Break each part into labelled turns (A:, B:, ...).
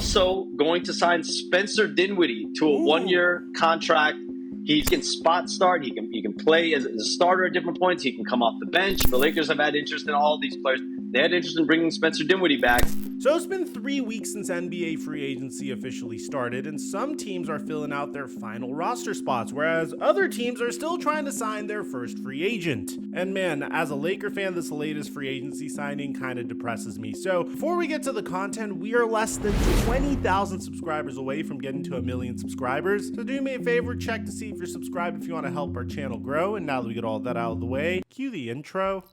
A: also going to sign Spencer Dinwiddie to a one-year contract. He can spot start. He can play as a starter at different points. He can come off the bench. The Lakers have had interest in all these players. They had interest in bringing Spencer Dinwiddie back.
B: So it's been 3 weeks since NBA free agency officially started, and some teams are filling out their final roster spots, whereas other teams are still trying to sign their first free agent. And man, as a Laker fan, this latest free agency signing kind of depresses me. So before we get to the content, we are less than 20,000 subscribers away from getting to 1 million subscribers. So do me a favor, check to see if you're subscribed if you want to help our channel grow. And now that we get all that out of the way, cue the intro.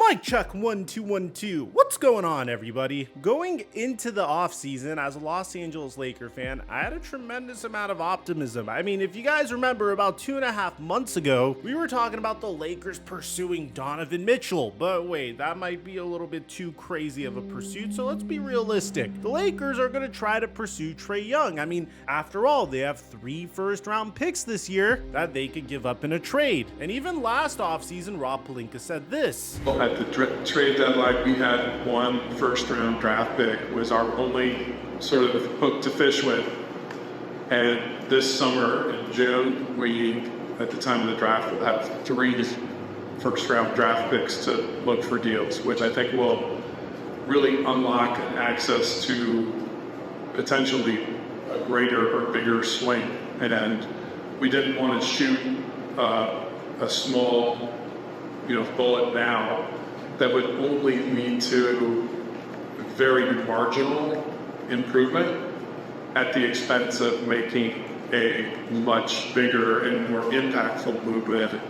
B: Mic check 1 2 1 2. What's going on, everybody? Going into the offseason as a Los Angeles Laker fan, I had a tremendous amount of optimism. I mean, if you guys remember, about 2.5 months ago, we were talking about the Lakers pursuing Donovan Mitchell. But wait, that might be a little bit too crazy of a pursuit, so let's be realistic. The Lakers are going to try to pursue Trae Young. I mean, after all, they have 3 first-round picks this year that they could give up in a trade. And even last offseason, Rob Pelinka said this.
C: At the trade deadline, we had 1 first-round draft pick was our only sort of hook to fish with. And this summer in June, we, at the time of the draft, will have 3 first-round draft picks to look for deals, which I think will really unlock access to potentially a greater or bigger swing. And we didn't want to shoot a small, bullet now that would only lead to very marginal improvement at the expense of making a much bigger and more impactful movement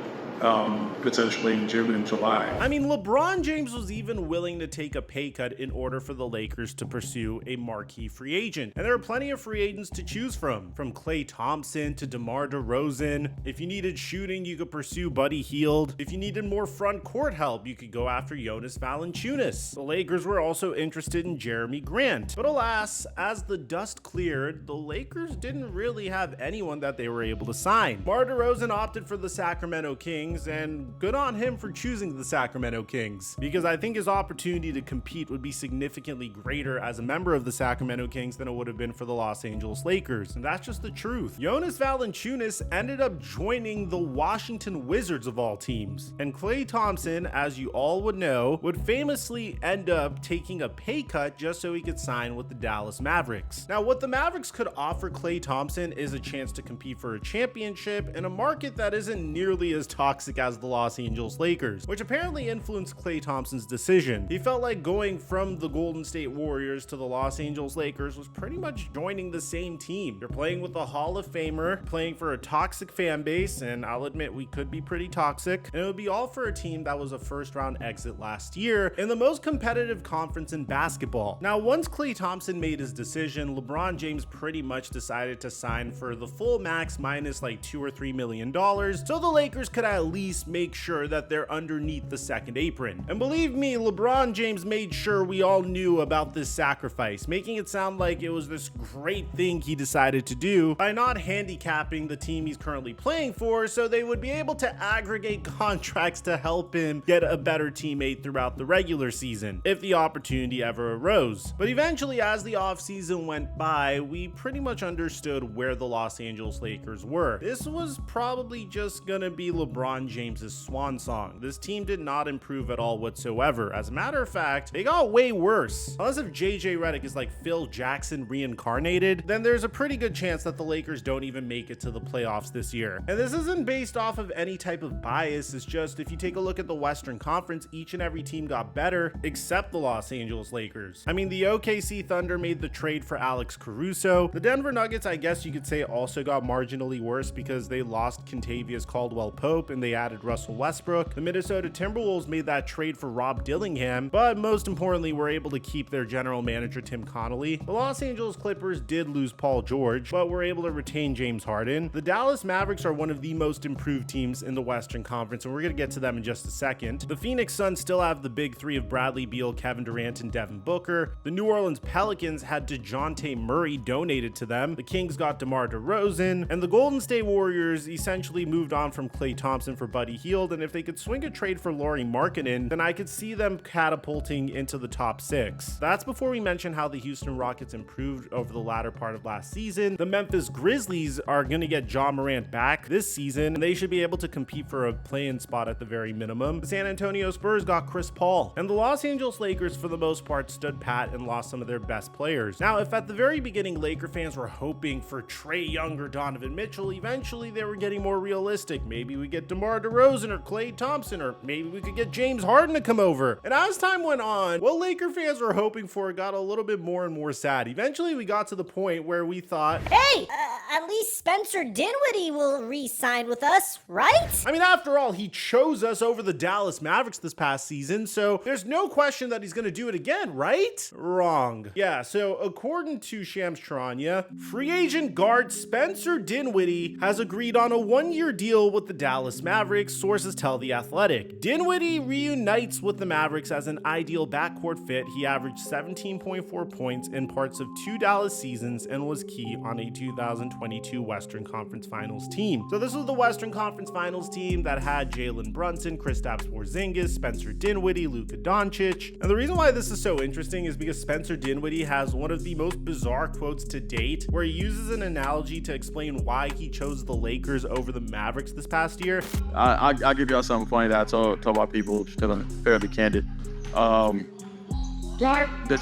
C: potentially in June and July.
B: I mean, LeBron James was even willing to take a pay cut in order for the Lakers to pursue a marquee free agent. And there are plenty of free agents to choose from Klay Thompson to DeMar DeRozan. If you needed shooting, you could pursue Buddy Hield. If you needed more front court help, you could go after Jonas Valanciunas. The Lakers were also interested in Jeremy Grant. But alas, as the dust cleared, the Lakers didn't really have anyone that they were able to sign. DeMar DeRozan opted for the Sacramento Kings, and good on him for choosing the Sacramento Kings, because I think his opportunity to compete would be significantly greater as a member of the Sacramento Kings than it would have been for the Los Angeles Lakers, and that's just the truth. Jonas Valanciunas ended up joining the Washington Wizards of all teams, and Klay Thompson, as you all would know, would famously end up taking a pay cut just so he could sign with the Dallas Mavericks. Now, what the Mavericks could offer Klay Thompson is a chance to compete for a championship in a market that isn't nearly as toxic as the Los Angeles Lakers, which apparently influenced Klay Thompson's decision. He felt like going from the Golden State Warriors to the Los Angeles Lakers was pretty much joining the same team. You're playing with a Hall of Famer, playing for a toxic fan base, and I'll admit we could be pretty toxic, and it would be all for a team that was a first-round exit last year in the most competitive conference in basketball. Now, once Klay Thompson made his decision, LeBron James pretty much decided to sign for the full max minus like $2 or $3 million, so the Lakers could at least make sure that they're underneath the second apron. And believe me, LeBron James made sure we all knew about this sacrifice, making it sound like it was this great thing he decided to do by not handicapping the team he's currently playing for, so they would be able to aggregate contracts to help him get a better teammate throughout the regular season, if the opportunity ever arose. But eventually, as the offseason went by, we pretty much understood where the Los Angeles Lakers were. This was probably just gonna be LeBron James's swan song. This team did not improve at all whatsoever. As a matter of fact, they got way worse. Unless if JJ Redick is like Phil Jackson reincarnated, then there's a pretty good chance that the Lakers don't even make it to the playoffs this year. And this isn't based off of any type of bias. It's just, if you take a look at the Western Conference, each and every team got better except the Los Angeles Lakers. I mean, the OKC Thunder made the trade for Alex Caruso. The Denver Nuggets, I guess you could say, also got marginally worse because they lost Kentavious Caldwell-Pope, and and they added Russell Westbrook. The Minnesota Timberwolves made that trade for Rob Dillingham, but most importantly, were able to keep their general manager Tim Connolly. The Los Angeles Clippers did lose Paul George, but were able to retain James Harden. The Dallas Mavericks are one of the most improved teams in the Western Conference, and we're going to get to them in just a second. The Phoenix Suns still have the big three of Bradley Beal, Kevin Durant, and Devin Booker. The New Orleans Pelicans had DeJounte Murray donated to them. The Kings got DeMar DeRozan, and the Golden State Warriors essentially moved on from Klay Thompson for Buddy Hield, and if they could swing a trade for Lauri Markkanen, then I could see them catapulting into the top 6. That's before we mention how the Houston Rockets improved over the latter part of last season. The Memphis Grizzlies are going to get Ja Morant back this season, and they should be able to compete for a play-in spot at the very minimum. The San Antonio Spurs got Chris Paul, and the Los Angeles Lakers for the most part stood pat and lost some of their best players. Now, if at the very beginning Laker fans were hoping for Trae Young or Donovan Mitchell, eventually they were getting more realistic. Maybe we get DeMar DeRozan or Klay Thompson, or maybe we could get James Harden to come over. And as time went on, what Laker fans were hoping for got a little bit more and more sad. Eventually we got to the point where we thought,
D: hey, at least Spencer Dinwiddie will re-sign with us, right?
B: I mean, after all, he chose us over the Dallas Mavericks this past season, so there's no question that he's going to do it again, right? Wrong. Yeah, so according to Shams Charania, free agent guard Spencer Dinwiddie has agreed on a 1-year deal with the Dallas Mavericks, sources tell The Athletic. Dinwiddie reunites with the Mavericks as an ideal backcourt fit. He averaged 17.4 points in parts of 2 Dallas seasons and was key on a 2022 Western Conference Finals team. So this was the Western Conference Finals team that had Jalen Brunson, Kristaps Porzingis, Spencer Dinwiddie, Luka Doncic. And the reason why this is so interesting is because Spencer Dinwiddie has one of the most bizarre quotes to date, where he uses an analogy to explain why he chose the Lakers over the Mavericks this past year.
E: I'll give y'all something funny that I told my people, because I'm fairly candid. The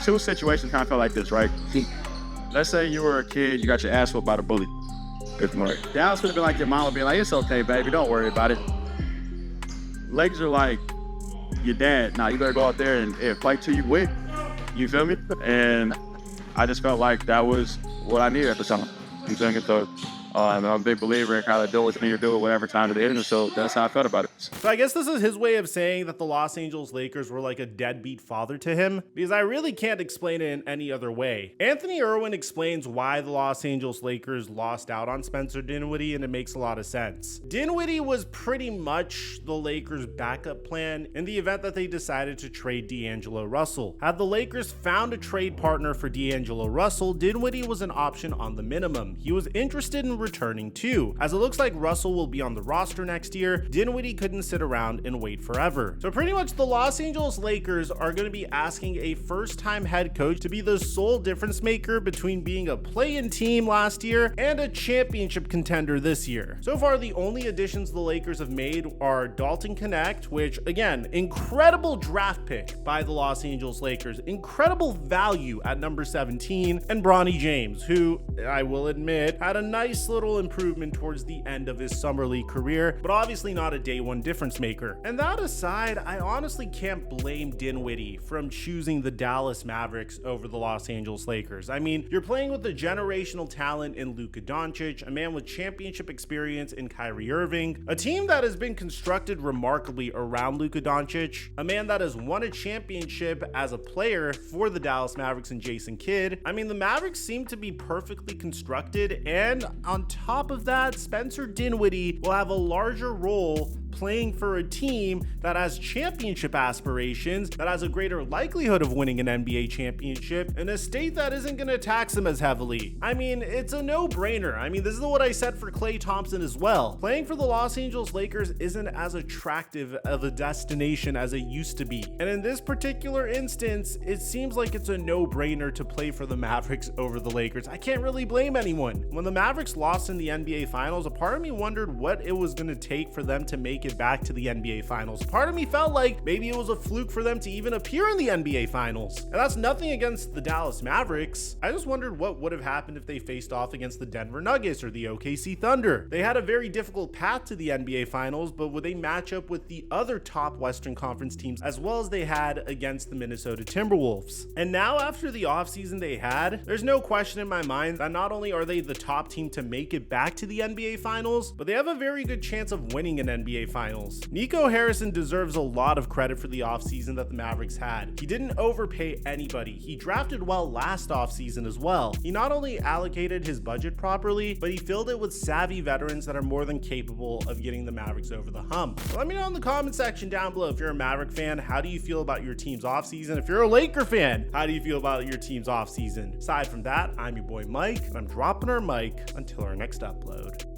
E: two situations kind of felt like this, right? Let's say you were a kid, you got your ass whooped by the bully. Dallas would have been like your mom would be like, it's okay, baby, don't worry about it. Lakers are like your dad. Nah, you better go out there and fight till you quit. You feel me? And I just felt like that was what I needed at the time. You feel me? So I'm a big believer in kind of do what you need to do whatever time it is, and so that's how I felt about it.
B: So I guess this is his way of saying that the Los Angeles Lakers were like a deadbeat father to him, because I really can't explain it in any other way. Anthony Irwin explains why the Los Angeles Lakers lost out on Spencer Dinwiddie, and it makes a lot of sense. Dinwiddie was pretty much the Lakers' backup plan in the event that they decided to trade D'Angelo Russell. Had the Lakers found a trade partner for D'Angelo Russell, Dinwiddie was an option on the minimum. He was interested in returning too. As it looks like Russell will be on the roster next year, Dinwiddie couldn't sit around and wait forever. So pretty much the Los Angeles Lakers are going to be asking a first-time head coach to be the sole difference maker between being a play-in team last year and a championship contender this year. So far, the only additions the Lakers have made are Dalton Knecht, which again, incredible draft pick by the Los Angeles Lakers, incredible value at number 17, and Bronny James, who I will admit had a nice little improvement towards the end of his summer league career, but obviously not a day one difference maker. And that aside, I honestly can't blame Dinwiddie from choosing the Dallas Mavericks over the Los Angeles Lakers. I mean, you're playing with a generational talent in Luka Doncic, a man with championship experience in Kyrie Irving, a team that has been constructed remarkably around Luka Doncic, a man that has won a championship as a player for the Dallas Mavericks and Jason Kidd. I mean, the Mavericks seem to be perfectly constructed, and on top of that, Spencer Dinwiddie will have a larger role playing for a team that has championship aspirations, that has a greater likelihood of winning an NBA championship, in a state that isn't going to tax him as heavily. I mean, it's a no-brainer. I mean, this is what I said for Klay Thompson as well. Playing for the Los Angeles Lakers isn't as attractive of a destination as it used to be. And in this particular instance, it seems like it's a no-brainer to play for the Mavericks over the Lakers. I can't really blame anyone. When the Mavericks lost in the NBA Finals, a part of me wondered what it was going to take for them to make it back to the NBA Finals. Part of me felt like maybe it was a fluke for them to even appear in the NBA Finals. And that's nothing against the Dallas Mavericks. I just wondered what would have happened if they faced off against the Denver Nuggets or the OKC Thunder. They had a very difficult path to the NBA Finals, but would they match up with the other top Western Conference teams as well as they had against the Minnesota Timberwolves? And now after the offseason they had, there's no question in my mind that not only are they the top team to make it back to the NBA Finals, but they have a very good chance of winning an NBA NBA Finals. Nico Harrison deserves a lot of credit for the offseason that the Mavericks had. He didn't overpay anybody. He drafted well last offseason as well. He not only allocated his budget properly, but he filled it with savvy veterans that are more than capable of getting the Mavericks over the hump. So let me know in the comment section down below, if you're a Maverick fan, how do you feel about your team's offseason? If you're a Laker fan, how do you feel about your team's offseason? Aside from that, I'm your boy Mike, and I'm dropping our mic until our next upload.